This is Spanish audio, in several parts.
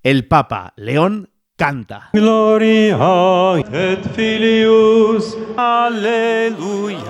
El Papa León canta. Gloria et Filius, alleluia.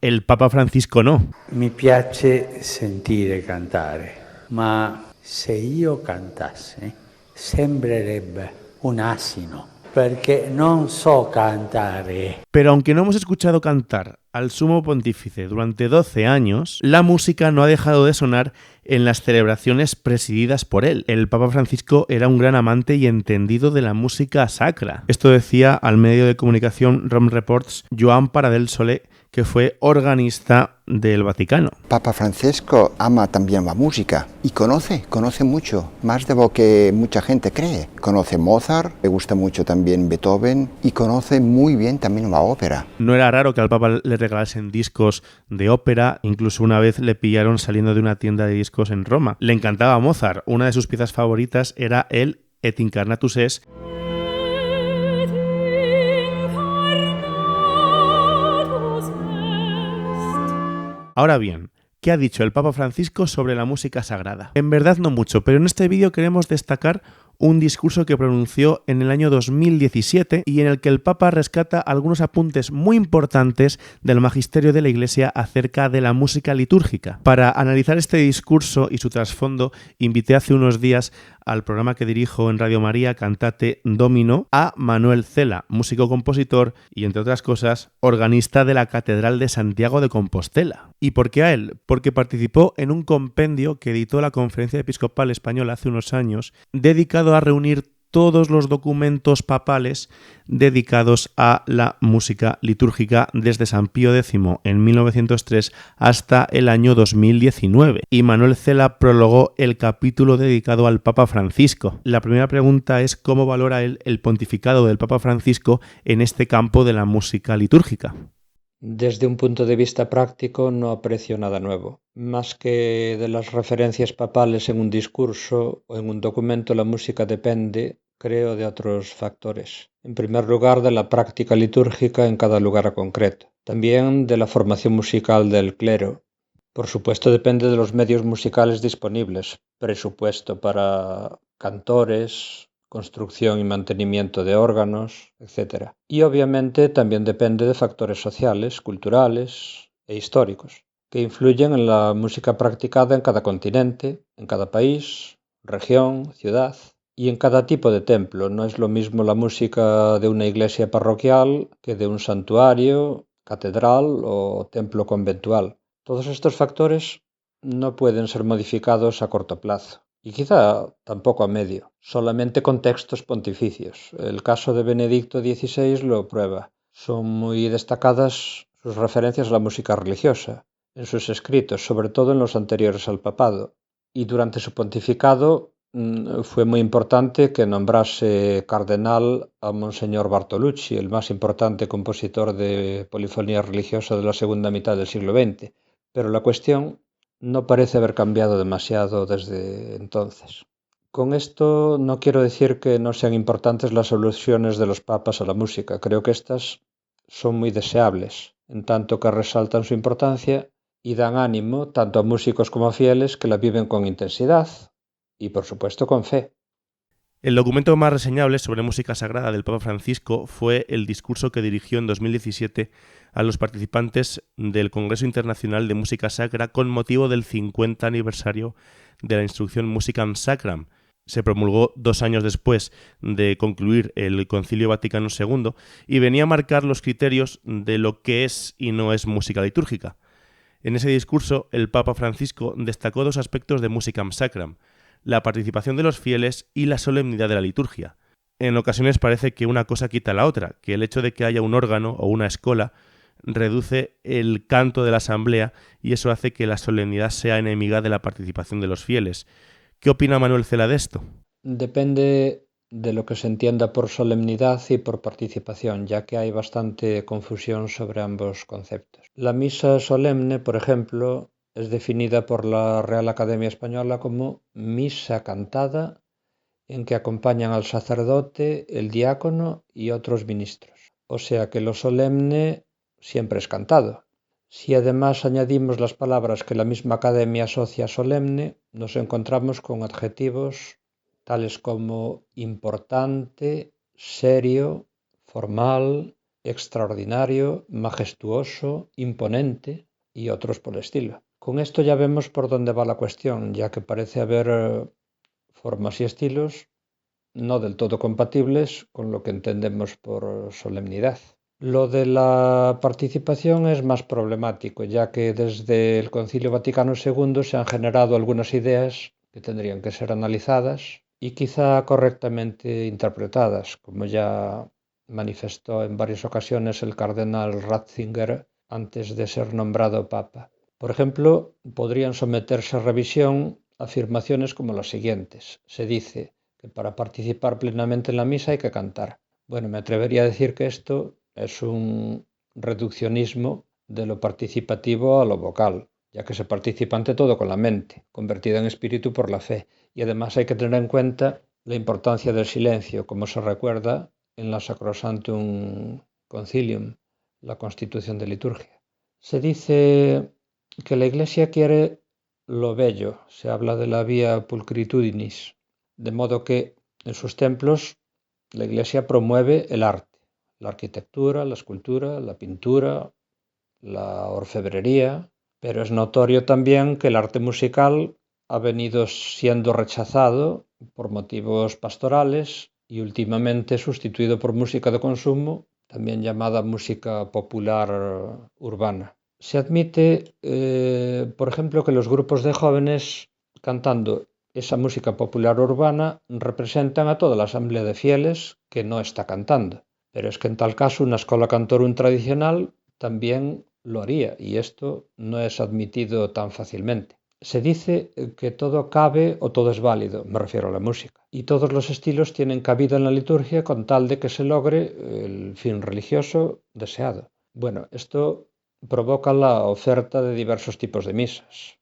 El Papa Francisco no. Mi piace sentire cantare, ma se io cantasse sembrerebbe un asino, perché non so cantare. Pero aunque no hemos escuchado cantar al sumo pontífice durante 12 años, la música no ha dejado de sonar en las celebraciones presididas por él. El Papa Francisco era un gran amante y entendido de la música sacra. Esto decía al medio de comunicación Rome Reports Joan Paradel Solé, que fue organista del Vaticano. Papa Francesco ama también la música y conoce mucho, más de lo que mucha gente cree. Conoce Mozart, le gusta mucho también Beethoven y conoce muy bien también la ópera. No era raro que al Papa le regalasen discos de ópera, incluso una vez le pillaron saliendo de una tienda de discos en Roma. Le encantaba Mozart, una de sus piezas favoritas era el Et Incarnatus Es. Ahora bien, ¿qué ha dicho el Papa Francisco sobre la música sagrada? En verdad no mucho, pero en este vídeo queremos destacar un discurso que pronunció en el año 2017 y en el que el Papa rescata algunos apuntes muy importantes del magisterio de la Iglesia acerca de la música litúrgica. Para analizar este discurso y su trasfondo, invité hace unos días al programa que dirijo en Radio María, Cantate Domino, a Manuel Cela, músico-compositor y, entre otras cosas, organista de la Catedral de Santiago de Compostela. ¿Y por qué a él? Porque participó en un compendio que editó la Conferencia Episcopal Española hace unos años, dedicado a reunir todos los documentos papales dedicados a la música litúrgica desde San Pío X en 1903 hasta el año 2019. Y Manuel Cela prologó el capítulo dedicado al Papa Francisco. La primera pregunta es cómo valora él el pontificado del Papa Francisco en este campo de la música litúrgica. Desde un punto de vista práctico no aprecio nada nuevo. Más que de las referencias papales en un discurso o en un documento, la música depende, creo, de otros factores. En primer lugar, de la práctica litúrgica en cada lugar concreto. También de la formación musical del clero. Por supuesto, depende de los medios musicales disponibles, presupuesto para cantores, construcción y mantenimiento de órganos, etc. Y obviamente también depende de factores sociales, culturales e históricos, que influyen en la música practicada en cada continente, en cada país, región, ciudad y en cada tipo de templo. No es lo mismo la música de una iglesia parroquial que de un santuario, catedral o templo conventual. Todos estos factores no pueden ser modificados a corto plazo. Y quizá tampoco a medio, solamente con textos pontificios. El caso de Benedicto XVI lo prueba. Son muy destacadas sus referencias a la música religiosa, en sus escritos, sobre todo en los anteriores al papado. Y durante su pontificado fue muy importante que nombrase cardenal a Monseñor Bartolucci, el más importante compositor de polifonía religiosa de la segunda mitad del siglo XX. Pero la cuestión no parece haber cambiado demasiado desde entonces. Con esto no quiero decir que no sean importantes las alusiones de los papas a la música. Creo que estas son muy deseables, en tanto que resaltan su importancia y dan ánimo tanto a músicos como a fieles que la viven con intensidad y, por supuesto, con fe. El documento más reseñable sobre música sagrada del Papa Francisco fue el discurso que dirigió en 2017 a los participantes del Congreso Internacional de Música Sacra con motivo del 50 aniversario de la instrucción Musicam Sacram. Se promulgó 2 años después de concluir el Concilio Vaticano II y venía a marcar los criterios de lo que es y no es música litúrgica. En ese discurso, el Papa Francisco destacó 2 aspectos de Musicam Sacram: la participación de los fieles y la solemnidad de la liturgia. En ocasiones parece que una cosa quita la otra, que el hecho de que haya un órgano o una escola reduce el canto de la asamblea y eso hace que la solemnidad sea enemiga de la participación de los fieles. ¿Qué opina Manuel Cela de esto? Depende de lo que se entienda por solemnidad y por participación, ya que hay bastante confusión sobre ambos conceptos. La misa solemne, por ejemplo, es definida por la Real Academia Española como misa cantada en que acompañan al sacerdote, el diácono y otros ministros. O sea que lo solemne siempre es cantado. Si además añadimos las palabras que la misma Academia asocia a solemne, nos encontramos con adjetivos tales como importante, serio, formal, extraordinario, majestuoso, imponente y otros por el estilo. Con esto ya vemos por dónde va la cuestión, ya que parece haber formas y estilos no del todo compatibles con lo que entendemos por solemnidad. Lo de la participación es más problemático, ya que desde el Concilio Vaticano II se han generado algunas ideas que tendrían que ser analizadas y quizá correctamente interpretadas, como ya manifestó en varias ocasiones el cardenal Ratzinger antes de ser nombrado papa. Por ejemplo, podrían someterse a revisión afirmaciones como las siguientes. Se dice que para participar plenamente en la misa hay que cantar. Bueno, me atrevería a decir que esto es un reduccionismo de lo participativo a lo vocal, ya que se participa ante todo con la mente, convertida en espíritu por la fe. Y además hay que tener en cuenta la importancia del silencio, como se recuerda en la Sacrosanctum Concilium, la Constitución de Liturgia. Se dice que la Iglesia quiere lo bello, se habla de la via pulchritudinis, de modo que en sus templos la Iglesia promueve el arte, la arquitectura, la escultura, la pintura, la orfebrería, pero es notorio también que el arte musical ha venido siendo rechazado por motivos pastorales y últimamente sustituido por música de consumo, también llamada música popular urbana. Se admite, por ejemplo, que los grupos de jóvenes cantando esa música popular urbana representan a toda la asamblea de fieles que no está cantando. Pero es que en tal caso una escola cantorum tradicional también lo haría y esto no es admitido tan fácilmente. Se dice que todo cabe o todo es válido, me refiero a la música, y todos los estilos tienen cabida en la liturgia con tal de que se logre el fin religioso deseado. Bueno, esto provoca la oferta de diversos tipos de misas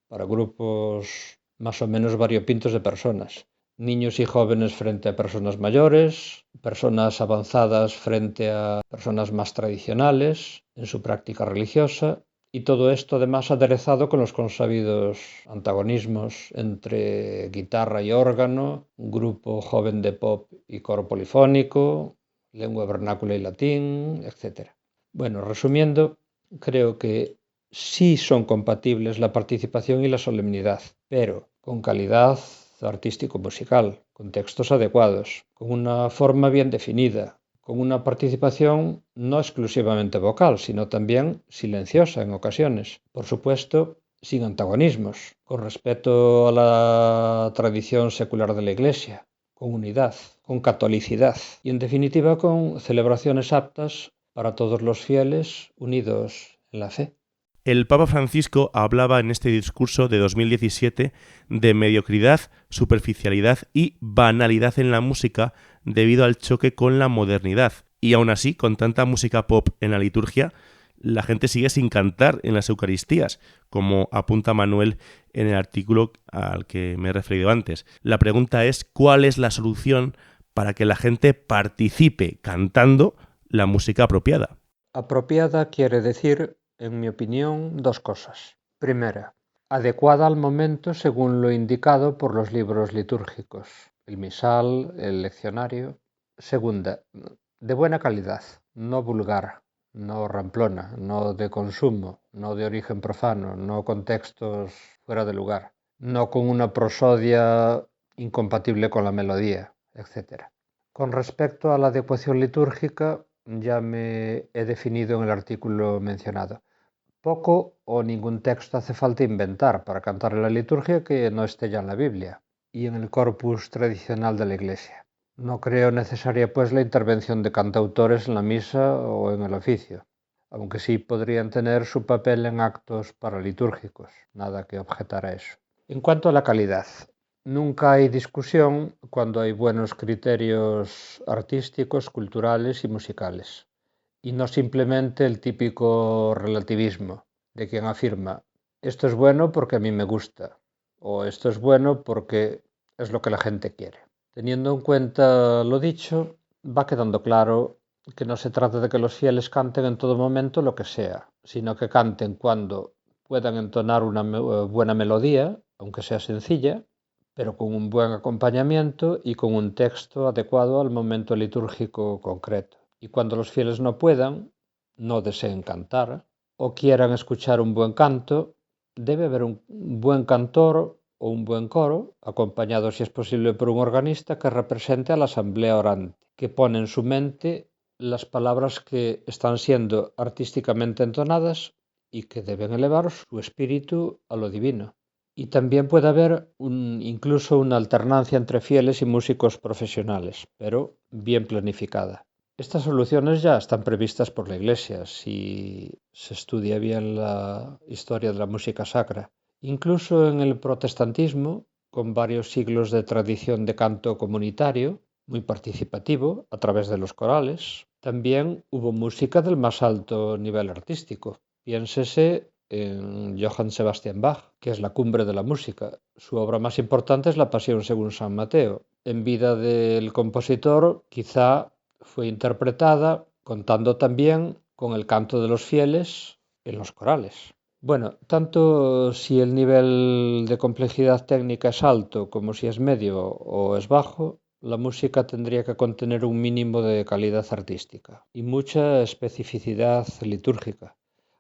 para grupos más o menos variopintos de personas. Niños y jóvenes frente a personas mayores, personas avanzadas frente a personas más tradicionales en su práctica religiosa, y todo esto además aderezado con los consabidos antagonismos entre guitarra y órgano, grupo joven de pop y coro polifónico, lengua vernácula y latín, etc. Bueno, resumiendo, creo que sí son compatibles la participación y la solemnidad, pero con calidad artístico-musical, con textos adecuados, con una forma bien definida, con una participación no exclusivamente vocal, sino también silenciosa en ocasiones. Por supuesto, sin antagonismos, con respeto a la tradición secular de la Iglesia, con unidad, con catolicidad y, en definitiva, con celebraciones aptas para todos los fieles unidos en la fe. El Papa Francisco hablaba en este discurso de 2017 de mediocridad, superficialidad y banalidad en la música debido al choque con la modernidad. Y aún así, con tanta música pop en la liturgia, la gente sigue sin cantar en las Eucaristías, como apunta Manuel en el artículo al que me he referido antes. La pregunta es, ¿cuál es la solución para que la gente participe cantando la música apropiada? Apropiada quiere decir, en mi opinión, dos cosas. Primera, adecuada al momento según lo indicado por los libros litúrgicos, el misal, el leccionario. Segunda, de buena calidad, no vulgar, no ramplona, no de consumo, no de origen profano, no con textos fuera de lugar, no con una prosodia incompatible con la melodía, etc. Con respecto a la adecuación litúrgica, ya me he definido en el artículo mencionado. Poco o ningún texto hace falta inventar para cantar en la liturgia que no esté ya en la Biblia y en el corpus tradicional de la Iglesia. No creo necesaria, pues, la intervención de cantautores en la misa o en el oficio, aunque sí podrían tener su papel en actos paralitúrgicos, nada que objetar a eso. En cuanto a la calidad, nunca hay discusión cuando hay buenos criterios artísticos, culturales y musicales. Y no simplemente el típico relativismo de quien afirma esto es bueno porque a mí me gusta o esto es bueno porque es lo que la gente quiere. Teniendo en cuenta lo dicho, va quedando claro que no se trata de que los fieles canten en todo momento lo que sea, sino que canten cuando puedan entonar una buena melodía, aunque sea sencilla, pero con un buen acompañamiento y con un texto adecuado al momento litúrgico concreto. Y cuando los fieles no puedan, no deseen cantar o quieran escuchar un buen canto, debe haber un buen cantor o un buen coro, acompañado si es posible por un organista que represente a la asamblea orante, que pone en su mente las palabras que están siendo artísticamente entonadas y que deben elevar su espíritu a lo divino. Y también puede haber incluso una alternancia entre fieles y músicos profesionales, pero bien planificada. Estas soluciones ya están previstas por la Iglesia si se estudia bien la historia de la música sacra. Incluso en el protestantismo, con varios siglos de tradición de canto comunitario, muy participativo a través de los corales, también hubo música del más alto nivel artístico. Piénsese en Johann Sebastian Bach, que es la cumbre de la música. Su obra más importante es La Pasión según San Mateo. En vida del compositor, quizá fue interpretada contando también con el canto de los fieles en los corales. Bueno, tanto si el nivel de complejidad técnica es alto como si es medio o es bajo, la música tendría que contener un mínimo de calidad artística y mucha especificidad litúrgica.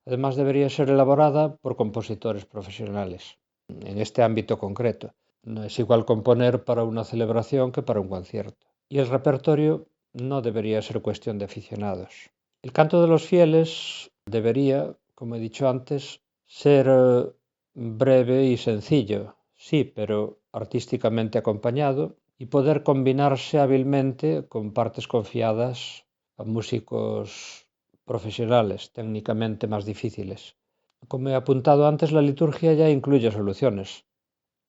Además, debería ser elaborada por compositores profesionales en este ámbito concreto. No es igual componer para una celebración que para un concierto. Y el repertorio no debería ser cuestión de aficionados. El canto de los fieles debería, como he dicho antes, ser breve y sencillo, sí, pero artísticamente acompañado y poder combinarse hábilmente con partes confiadas a músicos profesionales, técnicamente más difíciles. Como he apuntado antes, la liturgia ya incluye soluciones.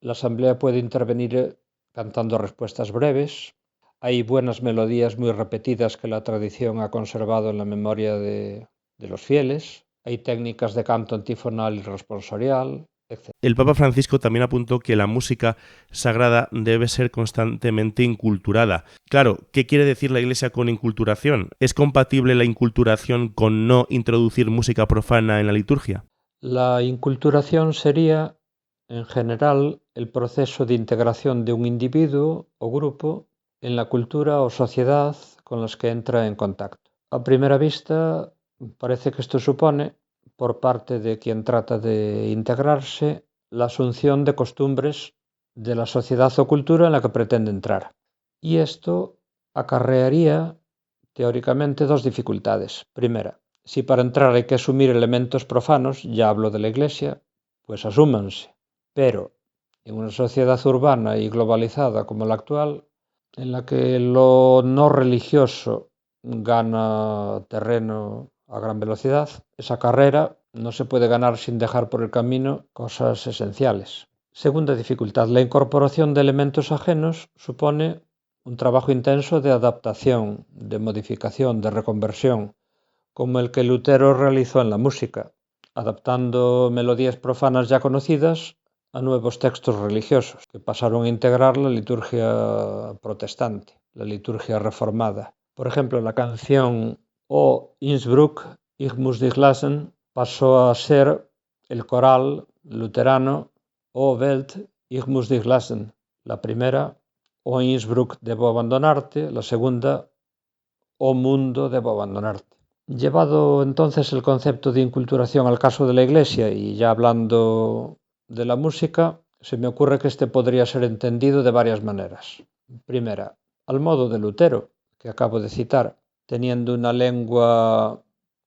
La asamblea puede intervenir cantando respuestas breves. Hay buenas melodías muy repetidas que la tradición ha conservado en la memoria de los fieles. Hay técnicas de canto antifonal y responsorial, etc. El Papa Francisco también apuntó que la música sagrada debe ser constantemente inculturada. Claro, ¿qué quiere decir la Iglesia con inculturación? ¿Es compatible la inculturación con no introducir música profana en la liturgia? La inculturación sería, en general, el proceso de integración de un individuo o grupo en la cultura o sociedad con las que entra en contacto. A primera vista, parece que esto supone, por parte de quien trata de integrarse, la asunción de costumbres de la sociedad o cultura en la que pretende entrar. Y esto acarrearía, teóricamente, dos dificultades. Primera, si para entrar hay que asumir elementos profanos, ya hablo de la Iglesia, pues asúmanse. Pero en una sociedad urbana y globalizada como la actual, en la que lo no religioso gana terreno a gran velocidad, esa carrera no se puede ganar sin dejar por el camino cosas esenciales. Segunda dificultad, la incorporación de elementos ajenos supone un trabajo intenso de adaptación, de modificación, de reconversión, como el que Lutero realizó en la música, adaptando melodías profanas ya conocidas a nuevos textos religiosos que pasaron a integrar la liturgia protestante, la liturgia reformada. Por ejemplo, la canción O Innsbruck, ich muss dich lassen, pasó a ser el coral luterano O Welt, ich muss dich lassen. La primera, O Innsbruck, debo abandonarte. La segunda, O mundo, debo abandonarte. Llevado entonces el concepto de inculturación al caso de la Iglesia y ya hablando de la música, se me ocurre que este podría ser entendido de varias maneras. Primera, al modo de Lutero, que acabo de citar, teniendo una lengua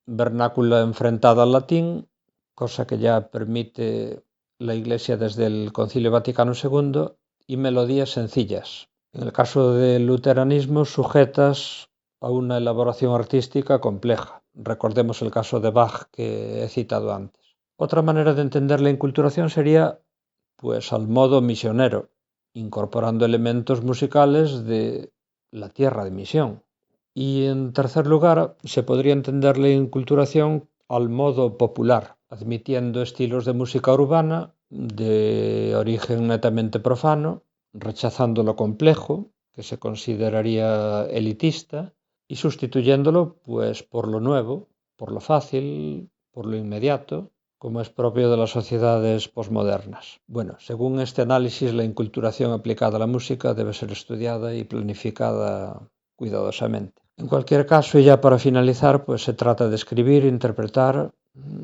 vernácula enfrentada al latín, cosa que ya permite la Iglesia desde el Concilio Vaticano II, y melodías sencillas. En el caso del luteranismo, sujetas a una elaboración artística compleja. Recordemos el caso de Bach que he citado antes. Otra manera de entender la inculturación sería, pues, al modo misionero, incorporando elementos musicales de la tierra de misión. Y en tercer lugar, se podría entender la inculturación al modo popular, admitiendo estilos de música urbana de origen netamente profano, rechazando lo complejo, que se consideraría elitista, y sustituyéndolo pues por lo nuevo, por lo fácil, por lo inmediato, como es propio de las sociedades posmodernas. Bueno, según este análisis, la inculturación aplicada a la música debe ser estudiada y planificada cuidadosamente. En cualquier caso, y ya para finalizar, pues se trata de escribir, interpretar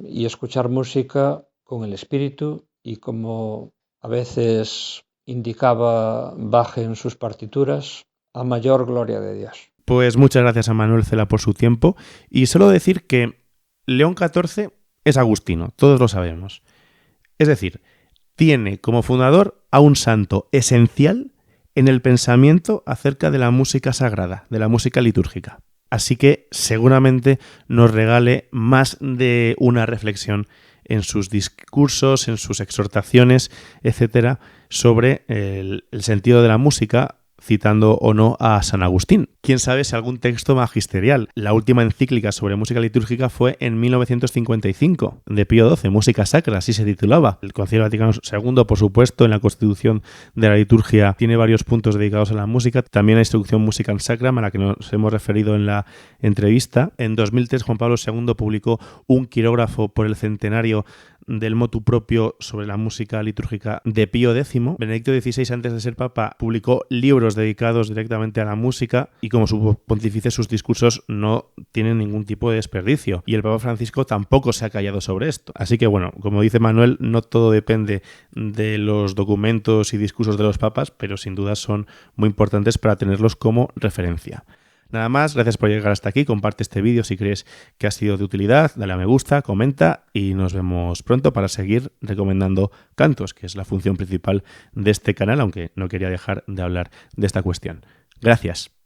y escuchar música con el espíritu y, como a veces indicaba Bach en sus partituras, a mayor gloria de Dios. Pues muchas gracias a Manuel Cela por su tiempo y solo decir que León XIV es agustino, todos lo sabemos. Es decir, tiene como fundador a un santo esencial en el pensamiento acerca de la música sagrada, de la música litúrgica. Así que seguramente nos regale más de una reflexión en sus discursos, en sus exhortaciones, etcétera, sobre el sentido de la música, citando o no a San Agustín. Quién sabe si algún texto magisterial. La última encíclica sobre música litúrgica fue en 1955, de Pío XII, Música Sacra, así se titulaba. El Concilio Vaticano II, por supuesto, en la Constitución de la Liturgia tiene varios puntos dedicados a la música. También la instrucción Musicam Sacram, a la que nos hemos referido en la entrevista. En 2003, Juan Pablo II publicó un quirógrafo por el centenario del motu propio sobre la música litúrgica de Pío X. Benedicto XVI, antes de ser papa, publicó libros dedicados directamente a la música y como su pontífice sus discursos no tienen ningún tipo de desperdicio. Y el Papa Francisco tampoco se ha callado sobre esto. Así que bueno, como dice Manuel, no todo depende de los documentos y discursos de los papas, pero sin duda son muy importantes para tenerlos como referencia. Nada más, gracias por llegar hasta aquí, comparte este vídeo si crees que ha sido de utilidad, dale a me gusta, comenta y nos vemos pronto para seguir recomendando cantos, que es la función principal de este canal, aunque no quería dejar de hablar de esta cuestión. Gracias.